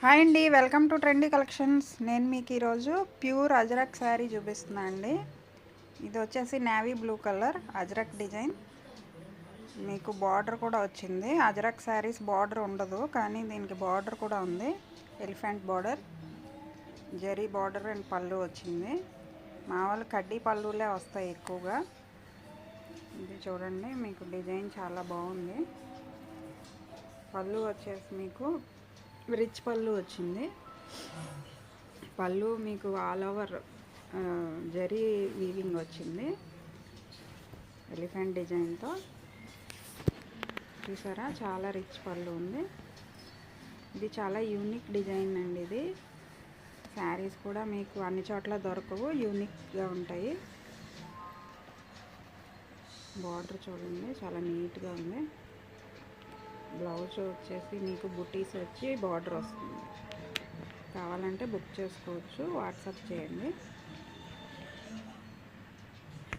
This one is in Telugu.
హాయ్ అండి, వెల్కమ్ టు ట్రెండీ కలెక్షన్స్. నేను మీకు ఈరోజు ప్యూర్ అజరక్ శారీ చూపిస్తున్నా అండి. ఇది వచ్చేసి navy blue colour ajrakh design. మీకు బార్డర్ కూడా వచ్చింది. అజరక్ శారీస్ బార్డర్ ఉండదు, కానీ దీనికి బార్డర్ కూడా ఉంది. Elephant border, zari border and పళ్ళు వచ్చింది. మామూలు కడ్డీ పళ్ళులే వస్తాయి ఎక్కువగా. ఇది చూడండి, మీకు డిజైన్ చాలా బాగుంది. పళ్ళు వచ్చేసి మీకు రిచ్ పళ్ళు వచ్చింది. పళ్ళు మీకు ఆల్ ఓవర్ జరీ వీవింగ్ వచ్చింది ఎలిఫెంట్ డిజైన్తో. చూసారా, చాలా రిచ్ పళ్ళు ఉంది. ఇది చాలా యూనిక్ డిజైన్ అండి. ఇది శారీస్ కూడా మీకు అన్ని చోట్ల దొరకవు, యూనిక్గా ఉంటాయి. బార్డర్ చూడండి, చాలా నీట్గా ఉంది. బ్లౌజ్ వచ్చేసి మీకు బుటీస్ వచ్చి బార్డర్ వస్తుంది. కావాలంటే బుక్ చేసుకోవచ్చు, వాట్సాప్ చేయండి.